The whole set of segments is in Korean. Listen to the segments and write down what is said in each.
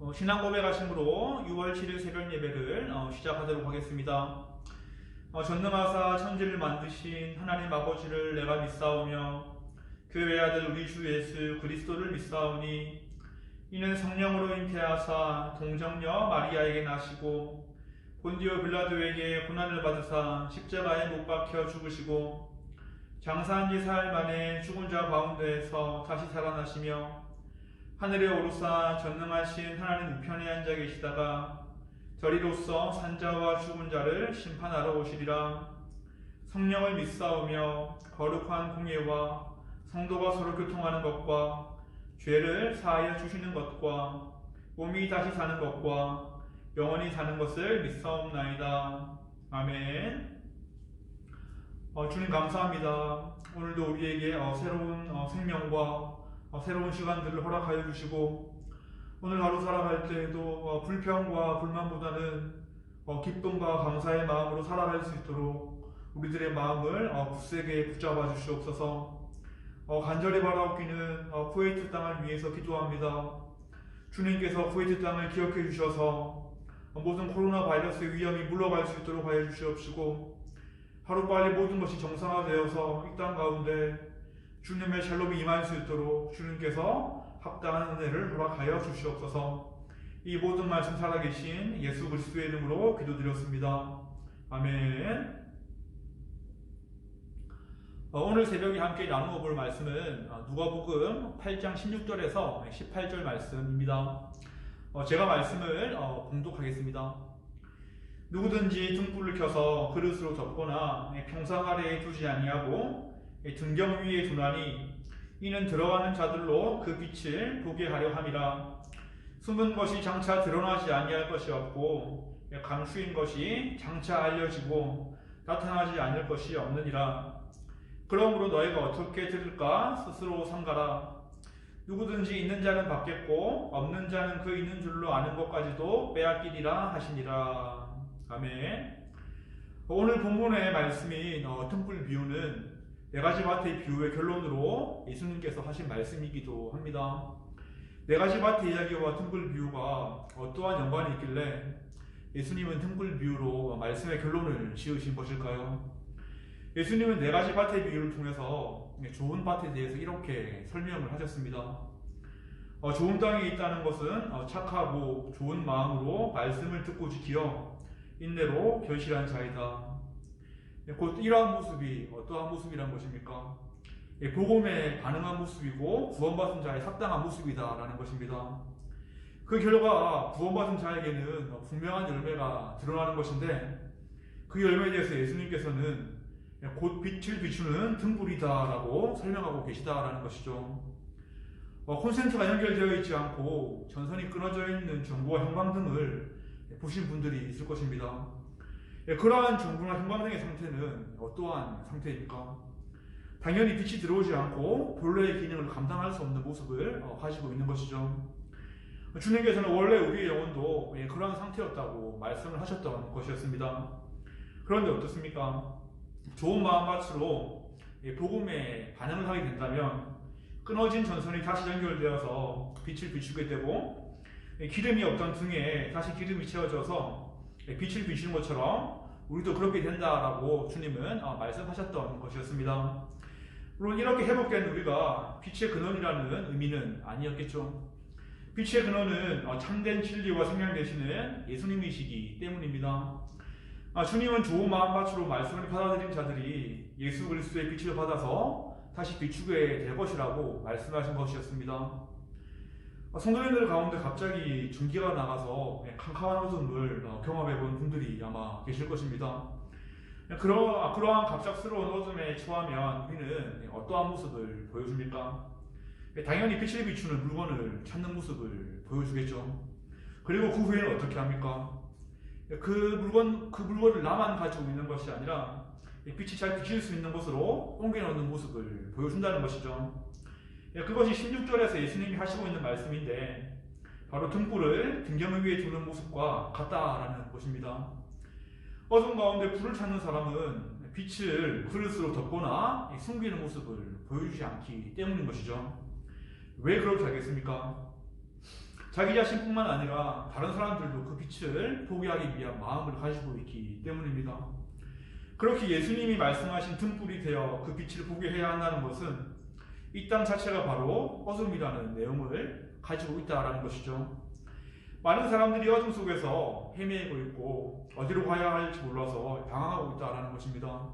신앙 고백하심으로 6월 7일 새벽 예배를 시작하도록 하겠습니다. 전능하사 천지를 만드신 하나님 아버지를 내가 믿사오며 그 외아들 우리 주 예수 그리스도를 믿사오니 이는 성령으로 잉태하사 동정녀 마리아에게 나시고 본디오 빌라도에게 고난을 받으사 십자가에 못 박혀 죽으시고 장사한 지 사흘 만에 죽은 자 가운데에서 다시 살아나시며 하늘에 오르사 전능하신 하나님 우편에 앉아 계시다가 저리로서 산자와 죽은 자를 심판하러 오시리라. 성령을 믿사오며 거룩한 공예와 성도가 서로 교통하는 것과 죄를 사하여 주시는 것과 몸이 다시 사는 것과 영원히 사는 것을 믿사옵나이다. 아멘. 주님 감사합니다. 오늘도 우리에게 새로운 생명과 새로운 시간들을 허락하여 주시고 오늘 하루 살아갈 때에도 불평과 불만보다는 기쁨과 감사의 마음으로 살아갈 수 있도록 우리들의 마음을 굳세게 붙잡아 주시옵소서. 간절히 바라옵기는 쿠웨이트 땅을 위해서 기도합니다. 주님께서 쿠웨이트 땅을 기억해 주셔서 모든 코로나 바이러스의 위험이 물러갈 수 있도록 하여 주시옵시고 하루빨리 모든 것이 정상화되어서 이 땅 가운데 주님의 샬롬이 임할 수 있도록 주님께서 합당한 은혜를 허락하여 주시옵소서. 이 모든 말씀 살아계신 예수 그리스도의 이름으로 기도드렸습니다. 아멘. 오늘 새벽에 함께 나누어 볼 말씀은 누가복음 8장 16절에서 18절 말씀입니다. 제가 말씀을 봉독하겠습니다. 누구든지 등불을 켜서 그릇으로 덮거나 평상 아래에 두지 아니하고 등경 위에 두나니 이는 들어가는 자들로 그 빛을 보게 하려 함이라. 숨은 것이 장차 드러나지 아니할 것이 없고 감추인 것이 장차 알려지고 나타나지 않을 것이 없느니라. 그러므로 너희가 어떻게 들을까 스스로 삼가라. 누구든지 있는 자는 받겠고 없는 자는 그 있는 줄로 아는 것까지도 빼앗기리라 하시니라. 아멘. 오늘 본문의 말씀인 등불 비유는 네 가지 밭의 비유의 결론으로 예수님께서 하신 말씀이기도 합니다. 네 가지 밭의 이야기와 등불 비유가 어떠한 연관이 있길래 예수님은 등불 비유로 말씀의 결론을 지으신 것일까요? 예수님은 네 가지 밭의 비유를 통해서 좋은 밭에 대해서 이렇게 설명을 하셨습니다. 좋은 땅에 있다는 것은 착하고 좋은 마음으로 말씀을 듣고 지키어 인내로 결실한 자이다. 곧 이러한 모습이 어떠한 모습이란 것입니까? 복음에 반응한 모습이고 구원받은 자의 합당한 모습이다라는 것입니다. 그 결과 구원받은 자에게는 분명한 열매가 드러나는 것인데 그 열매에 대해서 예수님께서는 곧 빛을 비추는 등불이다라고 설명하고 계시다라는 것이죠. 콘센트가 연결되어 있지 않고 전선이 끊어져 있는 전구와 형광등을 보신 분들이 있을 것입니다. 그러한 전구나 형광등의 상태는 어떠한 상태입니까? 당연히 빛이 들어오지 않고 본래의 기능을 감당할 수 없는 모습을 가지고 있는 것이죠. 주님께서는 원래 우리의 영혼도 그러한 상태였다고 말씀을 하셨던 것이었습니다. 그런데 어떻습니까? 좋은 마음밭으로 복음에 반응을 하게 된다면 끊어진 전선이 다시 연결되어서 빛을 비추게 되고 기름이 없던 등에 다시 기름이 채워져서 빛을 비추는 것처럼 우리도 그렇게 된다라고 주님은 말씀하셨던 것이었습니다. 물론 이렇게 회복된 우리가 빛의 근원이라는 의미는 아니었겠죠. 빛의 근원은 참된 진리와 생명 되시는 예수님이시기 때문입니다. 주님은 좋은 마음밭으로 말씀을 받아들인 자들이 예수 그리스도의 빛을 받아서 다시 비추게 될 것이라고 말씀하신 것이었습니다. 성도님들 가운데 갑자기 전기가 나가서 캄캄한 어둠을 경험해 본 분들이 아마 계실 것입니다. 그러한 갑작스러운 어둠에 처하면 우리는 어떠한 모습을 보여줍니까? 당연히 빛을 비추는 물건을 찾는 모습을 보여주겠죠. 그리고 그 후에는 어떻게 합니까? 그 물건을 나만 가지고 있는 것이 아니라 빛이 잘 비칠 수 있는 곳으로 옮겨놓는 모습을 보여준다는 것이죠. 그것이 16절에서 예수님이 하시고 있는 말씀인데 바로 등불을 등경 위에 두는 모습과 같다라는 것입니다. 어둠 가운데 불을 찾는 사람은 빛을 그릇으로 덮거나 숨기는 모습을 보여주지 않기 때문인 것이죠. 왜 그렇게 하겠습니까? 자기 자신뿐만 아니라 다른 사람들도 그 빛을 보게 하기 위한 마음을 가지고 있기 때문입니다. 그렇게 예수님이 말씀하신 등불이 되어 그 빛을 보게 해야 한다는 것은 이 땅 자체가 바로 어둠이라는 내용을 가지고 있다는 것이죠. 많은 사람들이 어둠 속에서 헤매고 있고 어디로 가야 할지 몰라서 방황하고 있다는 것입니다.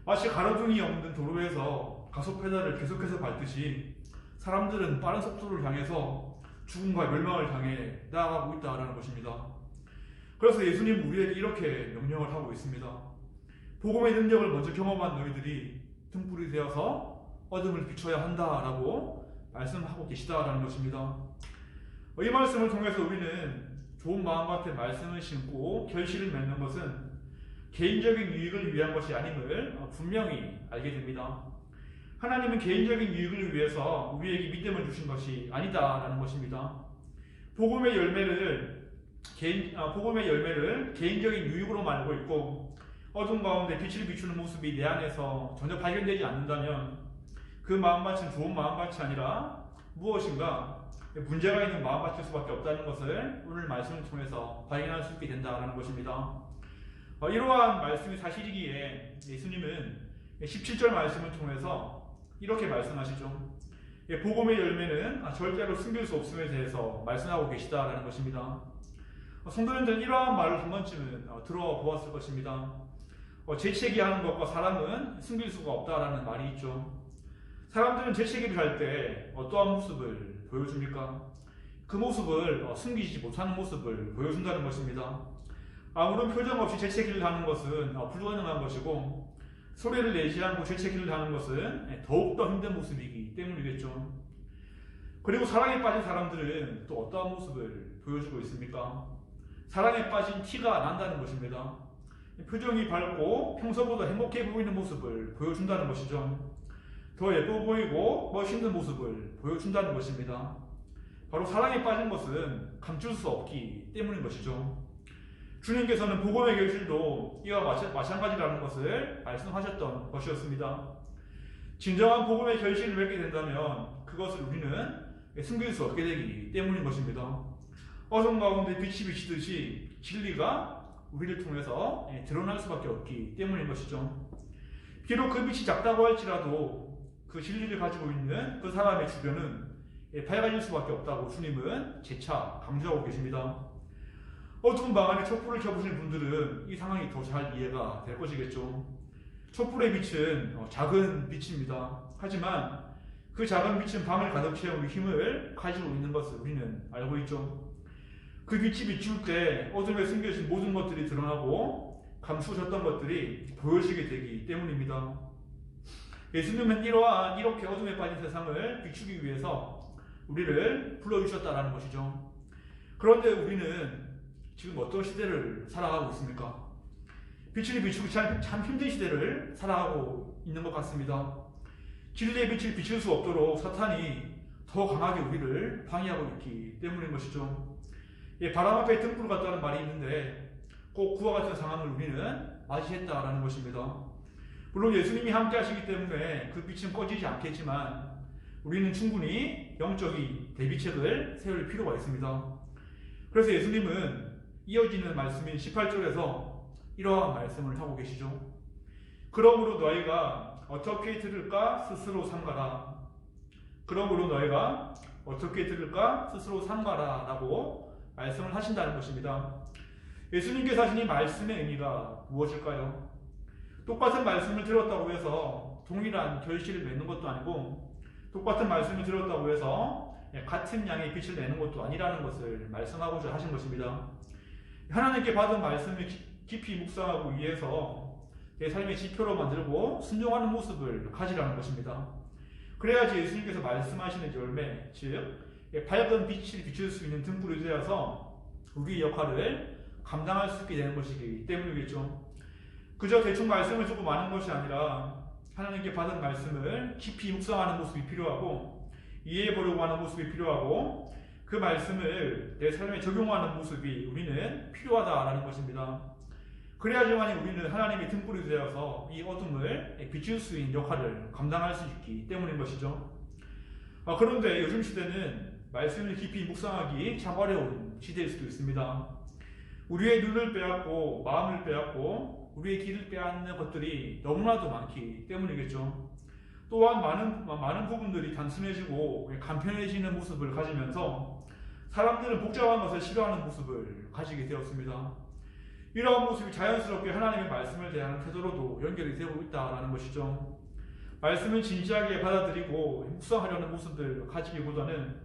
마치 가로등이 없는 도로에서 가속 페달을 계속해서 밟듯이 사람들은 빠른 속도를 향해서 죽음과 멸망을 향해 나아가고 있다는 것입니다. 그래서 예수님은 우리에게 이렇게 명령을 하고 있습니다. 복음의 능력을 먼저 경험한 너희들이 등불이 되어서 어둠을 비춰야 한다라고 말씀하고 계시다라는 것입니다. 이 말씀을 통해서 우리는 좋은 마음밭에 말씀을 심고 결실을 맺는 것은 개인적인 유익을 위한 것이 아님을 분명히 알게 됩니다. 하나님은 개인적인 유익을 위해서 우리에게 믿음을 주신 것이 아니다라는 것입니다. 복음의 열매를 개인적인 유익으로 말고 있고 어둠 가운데 빛을 비추는 모습이 내 안에서 전혀 발견되지 않는다면 그 마음밭은 좋은 마음밭이 아니라 무엇인가 문제가 있는 마음밭일 수밖에 없다는 것을 오늘 말씀을 통해서 발견할 수 있게 된다는 것입니다. 이러한 말씀이 사실이기에 예수님은 17절 말씀을 통해서 이렇게 말씀하시죠. 복음의 열매는 절대로 숨길 수 없음에 대해서 말씀하고 계시다라는 것입니다. 성도님들 이러한 말을 한 번쯤은 들어보았을 것입니다. 재채기 하는 것과 사랑은 숨길 수가 없다라는 말이 있죠. 사람들은 재채기를 할 때 어떠한 모습을 보여줍니까? 그 모습을 숨기지 못하는 모습을 보여준다는 것입니다. 아무런 표정 없이 재채기를 하는 것은 불가능한 것이고 소리를 내지 않고 재채기를 하는 것은 더욱더 힘든 모습이기 때문이겠죠. 그리고 사랑에 빠진 사람들은 또 어떠한 모습을 보여주고 있습니까? 사랑에 빠진 티가 난다는 것입니다. 표정이 밝고 평소보다 행복해 보이는 모습을 보여준다는 것이죠. 더 예뻐 보이고 멋있는 모습을 보여준다는 것입니다. 바로 사랑에 빠진 것은 감출 수 없기 때문인 것이죠. 주님께서는 복음의 결실도 이와 마찬가지라는 것을 말씀하셨던 것이었습니다. 진정한 복음의 결실을 맺게 된다면 그것을 우리는 숨길 수 없게 되기 때문인 것입니다. 어둠 가운데 빛이 비치듯이 진리가 우리를 통해서 드러날 수밖에 없기 때문인 것이죠. 비록 그 빛이 작다고 할지라도 그 진리를 가지고 있는 그 사람의 주변은 밝아질 수밖에 없다고 주님은 재차 강조하고 계십니다. 어두운 방 안에 촛불을 켜보신 분들은 이 상황이 더 잘 이해가 될 것이겠죠. 촛불의 빛은 작은 빛입니다. 하지만 그 작은 빛은 방을 가득 채우는 힘을 가지고 있는 것을 우리는 알고 있죠. 그 빛이 비출 때 어둠에 숨겨진 모든 것들이 드러나고 감추어졌던 것들이 보여지게 되기 때문입니다. 예수님은 이렇게 어둠에 빠진 세상을 비추기 위해서 우리를 불러주셨다는 것이죠. 그런데 우리는 지금 어떤 시대를 살아가고 있습니까? 빛을 비추기 참 힘든 시대를 살아가고 있는 것 같습니다. 진리의 빛을 비출 수 없도록 사탄이 더 강하게 우리를 방해하고 있기 때문인 것이죠. 바람 앞에 등불 같다는 말이 있는데 꼭 그와 같은 상황을 우리는 맞이했다라는 것입니다. 물론 예수님이 함께 하시기 때문에 그 빛은 꺼지지 않겠지만 우리는 충분히 영적인 대비책을 세울 필요가 있습니다. 그래서 예수님은 이어지는 말씀인 18절에서 이러한 말씀을 하고 계시죠. 그러므로 너희가 어떻게 들을까 스스로 삼가라. 그러므로 너희가 어떻게 들을까 스스로 삼가라 라고 말씀을 하신다는 것입니다. 예수님께서 하신 이 말씀의 의미가 무엇일까요? 똑같은 말씀을 들었다고 해서 동일한 결실을 맺는 것도 아니고 똑같은 말씀을 들었다고 해서 같은 양의 빛을 내는 것도 아니라는 것을 말씀하고자 하신 것입니다. 하나님께 받은 말씀을 깊이 묵상하고 위해서 내 삶의 지표로 만들고 순종하는 모습을 가지라는 것입니다. 그래야지 예수님께서 말씀하시는 열매, 즉 밝은 빛을 비출 수 있는 등불이 되어서 우리의 역할을 감당할 수 있게 되는 것이기 때문이겠죠. 그저 대충 말씀을 주고 마는 것이 아니라 하나님께 받은 말씀을 깊이 묵상하는 모습이 필요하고 이해해보려고 하는 모습이 필요하고 그 말씀을 내 삶에 적용하는 모습이 우리는 필요하다라는 것입니다. 그래야지만 우리는 하나님의 등불이 되어서 이 어둠을 비출 수 있는 역할을 감당할 수 있기 때문인 것이죠. 그런데 요즘 시대는 말씀을 깊이 묵상하기 참 어려운 시대일 수도 있습니다. 우리의 눈을 빼앗고 마음을 빼앗고 우리의 길을 빼앗는 것들이 너무나도 많기 때문이겠죠. 또한 많은 부분들이 단순해지고 간편해지는 모습을 가지면서 사람들은 복잡한 것을 싫어하는 모습을 가지게 되었습니다. 이러한 모습이 자연스럽게 하나님의 말씀을 대하는 태도로도 연결이 되고 있다는 것이죠. 말씀을 진지하게 받아들이고 묵상하려는 모습을 가지기보다는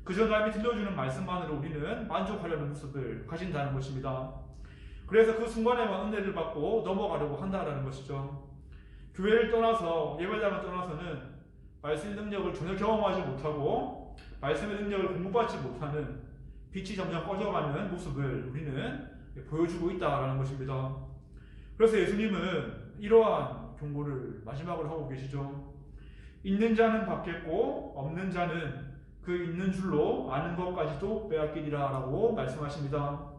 그저 남이 들려주는 말씀만으로 우리는 만족하려는 모습을 가진다는 것입니다. 그래서 그 순간에만 은혜를 받고 넘어가려고 한다는 것이죠. 교회를 떠나서 예배당을 떠나서는 말씀의 능력을 전혀 경험하지 못하고 말씀의 능력을 공부받지 못하는 빛이 점점 꺼져가는 모습을 우리는 보여주고 있다는 것입니다. 그래서 예수님은 이러한 경고를 마지막으로 하고 계시죠. 있는 자는 받겠고 없는 자는 그 있는 줄로 아는 것까지도 빼앗기리라 라고 말씀하십니다.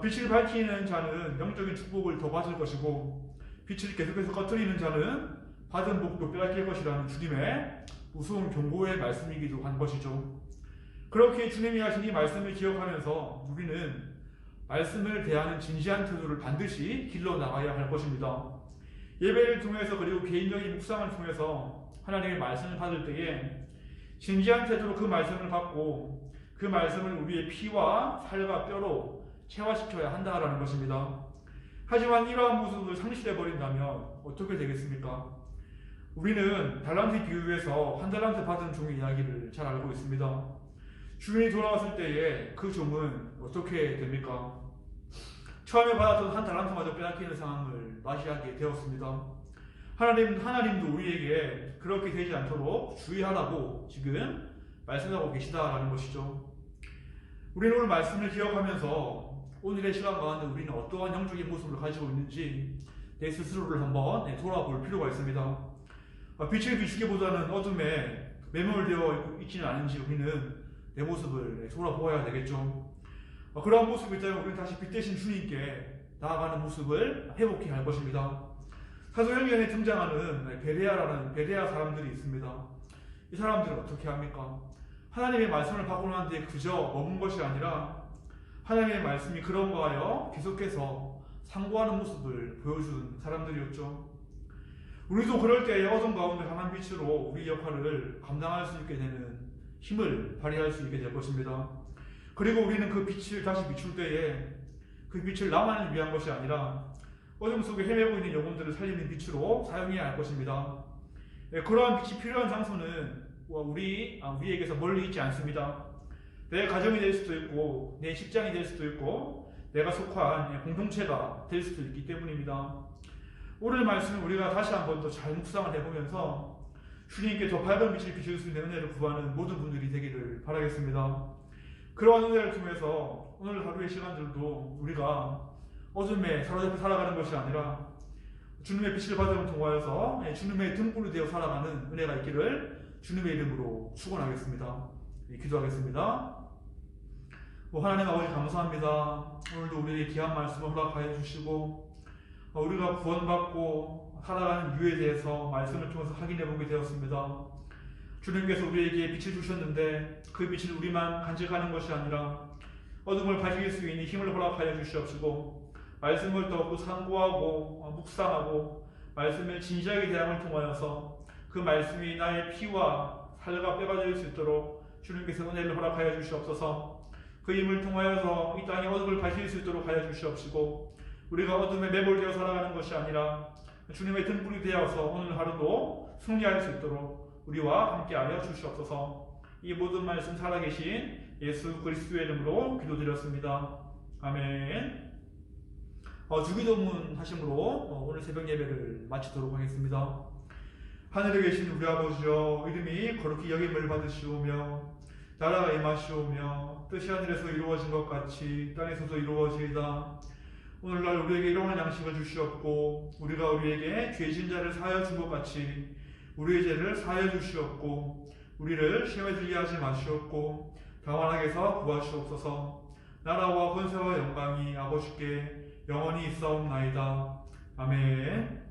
빛을 밝히는 자는 영적인 축복을 더 받을 것이고 빛을 계속해서 꺼뜨리는 자는 받은 복도 빼앗길 것이라는 주님의 무서운 경고의 말씀이기도 한 것이죠. 그렇게 주님이 하신 이 말씀을 기억하면서 우리는 말씀을 대하는 진지한 태도를 반드시 길러 나가야 할 것입니다. 예배를 통해서 그리고 개인적인 묵상을 통해서 하나님의 말씀을 받을 때에 진지한 태도로 그 말씀을 받고 그 말씀을 우리의 피와 살과 뼈로 체화시켜야 한다라는 것입니다. 하지만 이러한 모습을 상실해버린다면 어떻게 되겠습니까? 우리는 달란트 비유에서 한 달란트 받은 종의 이야기를 잘 알고 있습니다. 주인이 돌아왔을 때에 그 종은 어떻게 됩니까? 처음에 받았던 한 달란트마저 빼앗기는 상황을 맞이하게 되었습니다. 하나님도 우리에게 그렇게 되지 않도록 주의하라고 지금 말씀하고 계시다라는 것이죠. 우리는 오늘 말씀을 기억하면서 오늘의 시간 가운데 우리는 어떠한 영적인 모습을 가지고 있는지 내 스스로를 한번 돌아볼 필요가 있습니다. 빛을 비추기보다는 어둠에 매몰되어 있지는 않은지 우리는 내 모습을 돌아보아야 되겠죠. 그러한 모습이 있다면 우리는 다시 빛 대신 주님께 나아가는 모습을 회복해야 할 것입니다. 사도행전에 등장하는 베레아 사람들이 있습니다. 이 사람들은 어떻게 합니까? 하나님의 말씀을 받고 난 뒤에 그저 머문 것이 아니라 하나님의 말씀이 그런가 하여 계속해서 상고하는 모습을 보여준 사람들이었죠. 우리도 그럴 때에 어둠 가운데 강한 빛으로 우리 역할을 감당할 수 있게 되는 힘을 발휘할 수 있게 될 것입니다. 그리고 우리는 그 빛을 다시 비출 때에 그 빛을 나만을 위한 것이 아니라 어둠 속에 헤매고 있는 영혼들을 살리는 빛으로 사용해야 할 것입니다. 그러한 빛이 필요한 장소는 우리에게서 멀리 있지 않습니다. 내 가정이 될 수도 있고 내 직장이 될 수도 있고 내가 속한 공동체가 될 수도 있기 때문입니다. 오늘 말씀을 우리가 다시 한 번 더 잘 묵상을 해보면서 주님께 더 밝은 빛을 비출 수 있는 은혜를 구하는 모든 분들이 되기를 바라겠습니다. 그러한 은혜를 통해서 오늘 하루의 시간들도 우리가 어둠에 사로잡혀 살아가는 것이 아니라 주님의 빛을 받음을 통하여서 주님의 등불이 되어 살아가는 은혜가 있기를 주님의 이름으로 축원하겠습니다. 기도하겠습니다. 하나님 아버지 감사합니다. 오늘도 우리에게 귀한 말씀을 허락하여 주시고 우리가 구원받고 살아가는 이유에 대해서 말씀을 통해서 확인해 보게 되었습니다. 주님께서 우리에게 빛을 주셨는데 그 빛을 우리만 간직하는 것이 아니라 어둠을 밝힐 수 있는 힘을 허락하여 주시옵시고 말씀을 더욱 상고하고 묵상하고 말씀을 진지하게 대함을 통하여서 그 말씀이 나의 피와 살과 뼈가 될 수 있도록 주님께서 은혜를 허락하여 주시옵소서. 그 힘을 통하여서 이 땅의 어둠을 밝힐 수 있도록 하여 주시옵시고 우리가 어둠에 매몰되어 살아가는 것이 아니라 주님의 등불이 되어서 오늘 하루도 승리할 수 있도록 우리와 함께하여 주시옵소서. 이 모든 말씀 살아계신 예수 그리스도의 이름으로 기도드렸습니다. 아멘. 주기도문 하심으로 오늘 새벽 예배를 마치도록 하겠습니다. 하늘에 계신 우리 아버지여, 이름이 거룩히 여김을 받으시오며 나라가 임하시오며 뜻이 하늘에서 이루어진 것 같이 땅에서도 이루어지이다. 오늘날 우리에게 일용할 양식을 주시옵고 우리가 우리에게 죄진 자를 사하여 준 것 같이 우리의 죄를 사하여 주시옵고 우리를 시험에 들게 하지 마시옵고 다만 악에서 구하시옵소서. 나라와 권세와 영광이 아버지께 영원히 있사옵나이다. 아멘.